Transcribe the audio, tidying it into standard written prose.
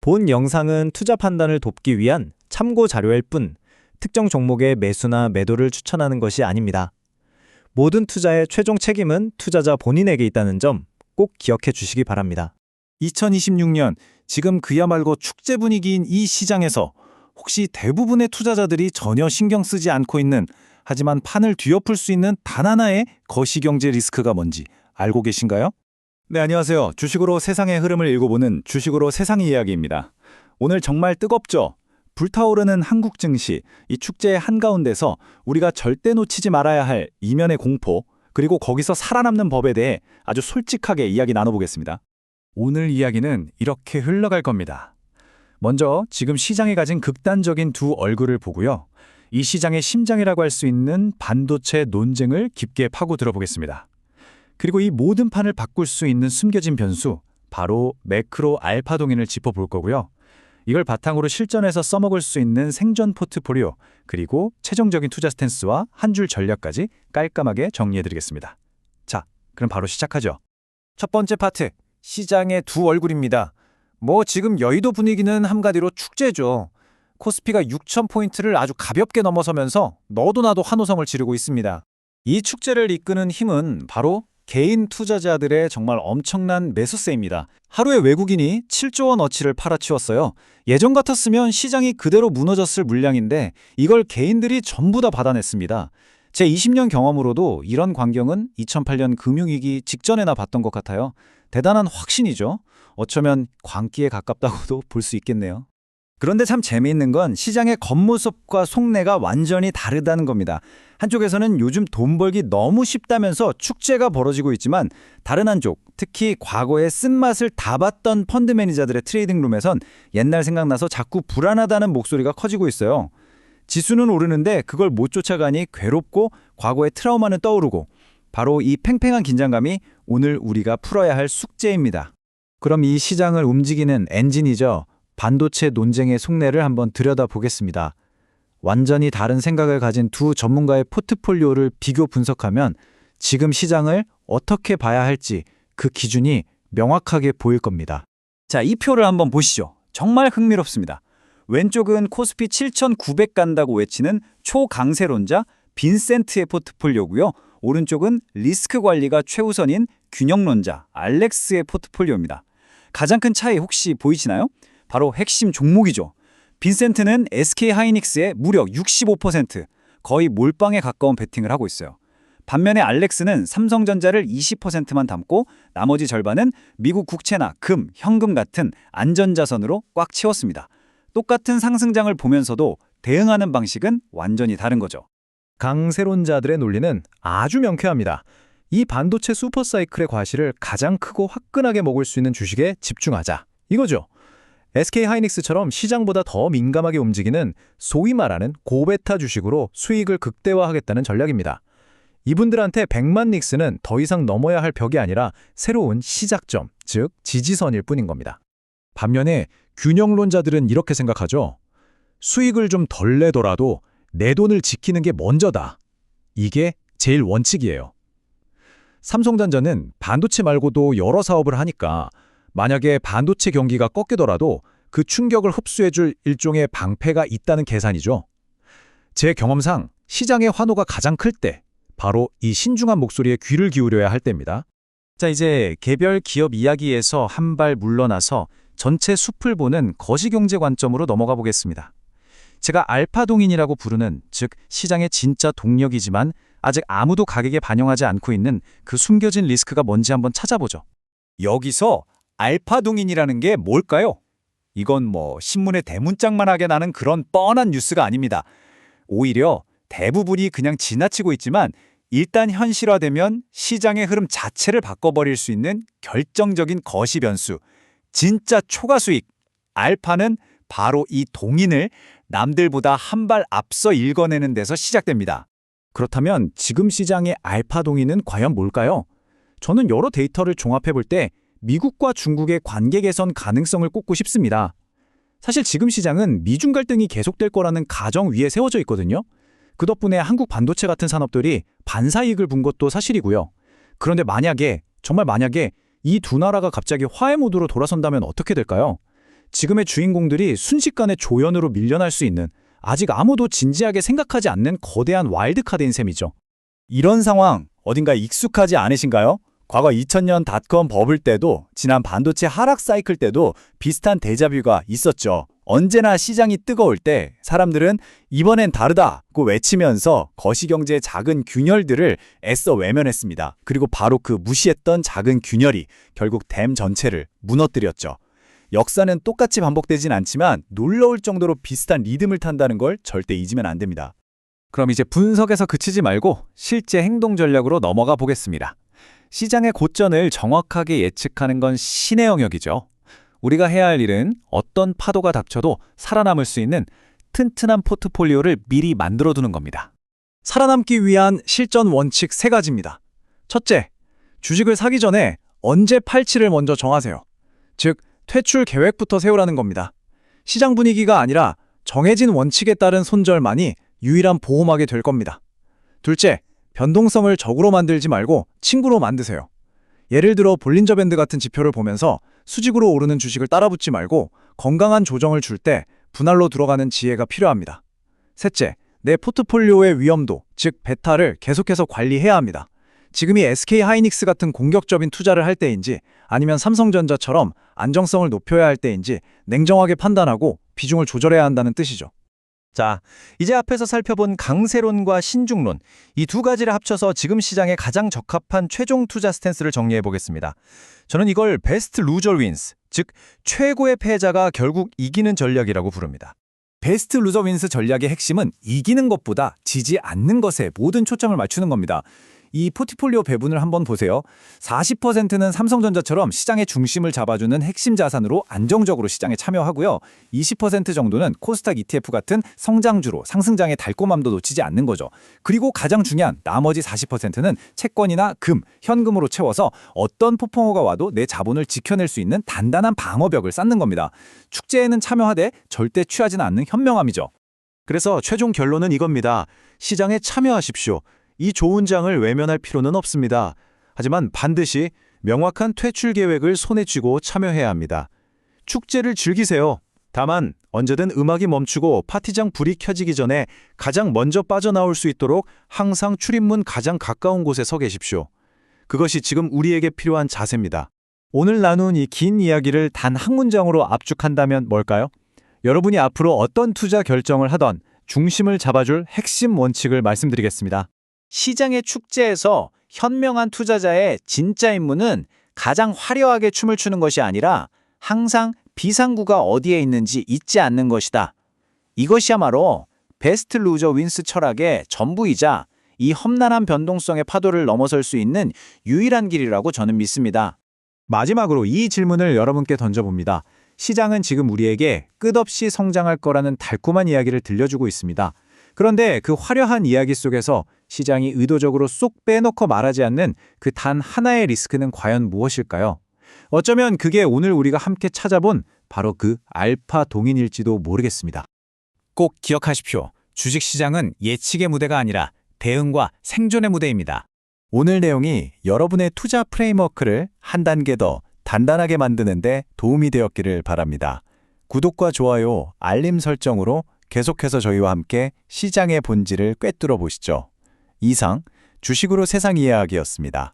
본 영상은 투자 판단을 돕기 위한 참고 자료일 뿐 특정 종목의 매수나 매도를 추천하는 것이 아닙니다. 모든 투자의 최종 책임은 투자자 본인에게 있다는 점 꼭 기억해 주시기 바랍니다. 2026년 지금 그야말로 축제 분위기인 이 시장에서 혹시 대부분의 투자자들이 전혀 신경 쓰지 않고 있는, 하지만 판을 뒤엎을 수 있는 단 하나의 거시경제 리스크가 뭔지 알고 계신가요? 네, 안녕하세요. 주식으로 세상의 흐름을 읽어보는 주식으로 세상 이야기입니다. 오늘 정말 뜨겁죠? 불타오르는 한국 증시, 이 축제의 한가운데서 우리가 절대 놓치지 말아야 할 이면의 공포, 그리고 거기서 살아남는 법에 대해 아주 솔직하게 이야기 나눠보겠습니다. 오늘 이야기는 이렇게 흘러갈 겁니다. 먼저 지금 시장이 가진 극단적인 두 얼굴을 보고요. 이 시장의 심장이라고 할 수 있는 반도체 논쟁을 깊게 파고 들어보겠습니다. 그리고 이 모든 판을 바꿀 수 있는 숨겨진 변수, 바로 매크로 알파 동인을 짚어볼 거고요. 이걸 바탕으로 실전에서 써먹을 수 있는 생존 포트폴리오, 그리고 최종적인 투자 스탠스와 한 줄 전략까지 깔끔하게 정리해드리겠습니다. 자, 그럼 바로 시작하죠. 첫 번째 파트, 시장의 두 얼굴입니다. 지금 여의도 분위기는 한마디로 축제죠. 코스피가 6,000포인트를 아주 가볍게 넘어서면서 너도 나도 환호성을 지르고 있습니다. 이 축제를 이끄는 힘은 바로 개인 투자자들의 정말 엄청난 매수세입니다. 하루에 외국인이 7조 원어치를 팔아치웠어요. 예전 같았으면 시장이 그대로 무너졌을 물량인데 이걸 개인들이 전부 다 받아냈습니다. 제 20년 경험으로도 이런 광경은 2008년 금융위기 직전에나 봤던 것 같아요. 대단한 확신이죠. 어쩌면 광기에 가깝다고도 볼 수 있겠네요. 그런데 참 재미있는 건 시장의 겉모습과 속내가 완전히 다르다는 겁니다. 한쪽에서는 요즘 돈 벌기 너무 쉽다면서 축제가 벌어지고 있지만, 다른 한쪽, 특히 과거에 쓴맛을 다 봤던 펀드 매니저들의 트레이딩 룸에선 옛날 생각나서 자꾸 불안하다는 목소리가 커지고 있어요. 지수는 오르는데 그걸 못 쫓아가니 괴롭고 과거의 트라우마는 떠오르고, 바로 이 팽팽한 긴장감이 오늘 우리가 풀어야 할 숙제입니다. 그럼 이 시장을 움직이는 엔진이죠. 반도체 논쟁의 속내를 한번 들여다보겠습니다. 완전히 다른 생각을 가진 두 전문가의 포트폴리오를 비교 분석하면 지금 시장을 어떻게 봐야 할지 그 기준이 명확하게 보일 겁니다. 자, 이 표를 한번 보시죠. 정말 흥미롭습니다. 왼쪽은 코스피 7,900 간다고 외치는 초강세론자 빈센트의 포트폴리오고요. 오른쪽은 리스크 관리가 최우선인 균형론자 알렉스의 포트폴리오입니다. 가장 큰 차이 혹시 보이시나요? 바로 핵심 종목이죠. 빈센트는 SK하이닉스의 무려 65%, 거의 몰빵에 가까운 베팅을 하고 있어요. 반면에 알렉스는 삼성전자를 20%만 담고 나머지 절반은 미국 국채나 금, 현금 같은 안전자산으로 꽉 채웠습니다. 똑같은 상승장을 보면서도 대응하는 방식은 완전히 다른 거죠. 강세론자들의 논리는 아주 명쾌합니다. 이 반도체 슈퍼사이클의 과실을 가장 크고 화끈하게 먹을 수 있는 주식에 집중하자, 이거죠. SK하이닉스처럼 시장보다 더 민감하게 움직이는 소위 말하는 고베타 주식으로 수익을 극대화하겠다는 전략입니다. 이분들한테 100만 닉스는 더 이상 넘어야 할 벽이 아니라 새로운 시작점, 즉 지지선일 뿐인 겁니다. 반면에 균형론자들은 이렇게 생각하죠. 수익을 좀 덜 내더라도 내 돈을 지키는 게 먼저다. 이게 제일 원칙이에요. 삼성전자는 반도체 말고도 여러 사업을 하니까 만약에 반도체 경기가 꺾이더라도 그 충격을 흡수해줄 일종의 방패가 있다는 계산이죠. 제 경험상 시장의 환호가 가장 클 때, 바로 이 신중한 목소리에 귀를 기울여야 할 때입니다. 자, 이제 개별 기업 이야기에서 한 발 물러나서 전체 숲을 보는 거시경제 관점으로 넘어가 보겠습니다. 제가 알파동인이라고 부르는, 즉 시장의 진짜 동력이지만 아직 아무도 가격에 반영하지 않고 있는 그 숨겨진 리스크가 뭔지 한번 찾아보죠. 여기서 알파동인이라는 게 뭘까요? 이건 신문에 대문짝만하게 나는 그런 뻔한 뉴스가 아닙니다. 오히려 대부분이 그냥 지나치고 있지만 일단 현실화되면 시장의 흐름 자체를 바꿔버릴 수 있는 결정적인 거시 변수, 진짜 초과 수익. 알파는 바로 이 동인을 남들보다 한 발 앞서 읽어내는 데서 시작됩니다. 그렇다면 지금 시장의 알파 동인은 과연 뭘까요? 저는 여러 데이터를 종합해 볼 때 미국과 중국의 관계 개선 가능성을 꼽고 싶습니다. 사실 지금 시장은 미중 갈등이 계속될 거라는 가정 위에 세워져 있거든요. 그 덕분에 한국 반도체 같은 산업들이 반사이익을 본 것도 사실이고요. 그런데 만약에, 정말 만약에 이 두 나라가 갑자기 화해 모드로 돌아선다면 어떻게 될까요? 지금의 주인공들이 순식간에 조연으로 밀려날 수 있는 아직 아무도 진지하게 생각하지 않는 거대한 와일드카드인 셈이죠. 이런 상황 어딘가 익숙하지 않으신가요? 과거 2000년 닷컴 버블 때도 지난 반도체 하락 사이클 때도 비슷한 데자뷰가 있었죠. 언제나 시장이 뜨거울 때 사람들은 이번엔 다르다고 외치면서 거시경제의 작은 균열들을 애써 외면했습니다. 그리고 바로 그 무시했던 작은 균열이 결국 댐 전체를 무너뜨렸죠. 역사는 똑같이 반복되진 않지만 놀라울 정도로 비슷한 리듬을 탄다는 걸 절대 잊으면 안 됩니다. 그럼 이제 분석에서 그치지 말고 실제 행동 전략으로 넘어가 보겠습니다. 시장의 고점을 정확하게 예측하는 건 신의 영역이죠. 우리가 해야 할 일은 어떤 파도가 닥쳐도 살아남을 수 있는 튼튼한 포트폴리오를 미리 만들어두는 겁니다. 살아남기 위한 실전 원칙 3가지입니다. 첫째, 주식을 사기 전에 언제 팔지를 먼저 정하세요. 즉, 퇴출 계획부터 세우라는 겁니다. 시장 분위기가 아니라 정해진 원칙에 따른 손절만이 유일한 보호막이 될 겁니다. 둘째, 변동성을 적으로 만들지 말고 친구로 만드세요. 예를 들어 볼린저 밴드 같은 지표를 보면서 수직으로 오르는 주식을 따라붙지 말고 건강한 조정을 줄 때 분할로 들어가는 지혜가 필요합니다. 셋째, 내 포트폴리오의 위험도, 즉 베타를 계속해서 관리해야 합니다. 지금이 SK 하이닉스 같은 공격적인 투자를 할 때인지 아니면 삼성전자처럼 안정성을 높여야 할 때인지 냉정하게 판단하고 비중을 조절해야 한다는 뜻이죠. 자, 이제 앞에서 살펴본 강세론과 신중론, 이 두 가지를 합쳐서 지금 시장에 가장 적합한 최종 투자 스탠스를 정리해 보겠습니다. 저는 이걸 베스트 루저 윈스, 즉 최고의 패자가 결국 이기는 전략이라고 부릅니다. 베스트 루저 윈스 전략의 핵심은 이기는 것보다 지지 않는 것에 모든 초점을 맞추는 겁니다. 이 포트폴리오 배분을 한번 보세요. 40%는 삼성전자처럼 시장의 중심을 잡아주는 핵심 자산으로 안정적으로 시장에 참여하고요. 20% 정도는 코스닥 ETF 같은 성장주로 상승장의 달콤함도 놓치지 않는 거죠. 그리고 가장 중요한 나머지 40%는 채권이나 금, 현금으로 채워서 어떤 폭풍우가 와도 내 자본을 지켜낼 수 있는 단단한 방어벽을 쌓는 겁니다. 축제에는 참여하되 절대 취하지는 않는 현명함이죠. 그래서 최종 결론은 이겁니다. 시장에 참여하십시오. 이 좋은 장을 외면할 필요는 없습니다. 하지만 반드시 명확한 퇴출 계획을 손에 쥐고 참여해야 합니다. 축제를 즐기세요. 다만 언제든 음악이 멈추고 파티장 불이 켜지기 전에 가장 먼저 빠져나올 수 있도록 항상 출입문 가장 가까운 곳에 서 계십시오. 그것이 지금 우리에게 필요한 자세입니다. 오늘 나눈 이 긴 이야기를 단 한 문장으로 압축한다면 뭘까요? 여러분이 앞으로 어떤 투자 결정을 하던 중심을 잡아줄 핵심 원칙을 말씀드리겠습니다. 시장의 축제에서 현명한 투자자의 진짜 임무는 가장 화려하게 춤을 추는 것이 아니라 항상 비상구가 어디에 있는지 잊지 않는 것이다. 이것이야말로 베스트 루저 윈스 철학의 전부이자 이 험난한 변동성의 파도를 넘어설 수 있는 유일한 길이라고 저는 믿습니다. 마지막으로 이 질문을 여러분께 던져봅니다. 시장은 지금 우리에게 끝없이 성장할 거라는 달콤한 이야기를 들려주고 있습니다. 그런데 그 화려한 이야기 속에서 시장이 의도적으로 쏙 빼놓고 말하지 않는 그 단 하나의 리스크는 과연 무엇일까요? 어쩌면 그게 오늘 우리가 함께 찾아본 바로 그 알파 동인일지도 모르겠습니다. 꼭 기억하십시오. 주식시장은 예측의 무대가 아니라 대응과 생존의 무대입니다. 오늘 내용이 여러분의 투자 프레임워크를 한 단계 더 단단하게 만드는 데 도움이 되었기를 바랍니다. 구독과 좋아요, 알림 설정으로 계속해서 저희와 함께 시장의 본질을 꿰뚫어 보시죠. 이상 주식으로 세상 이해하기였습니다.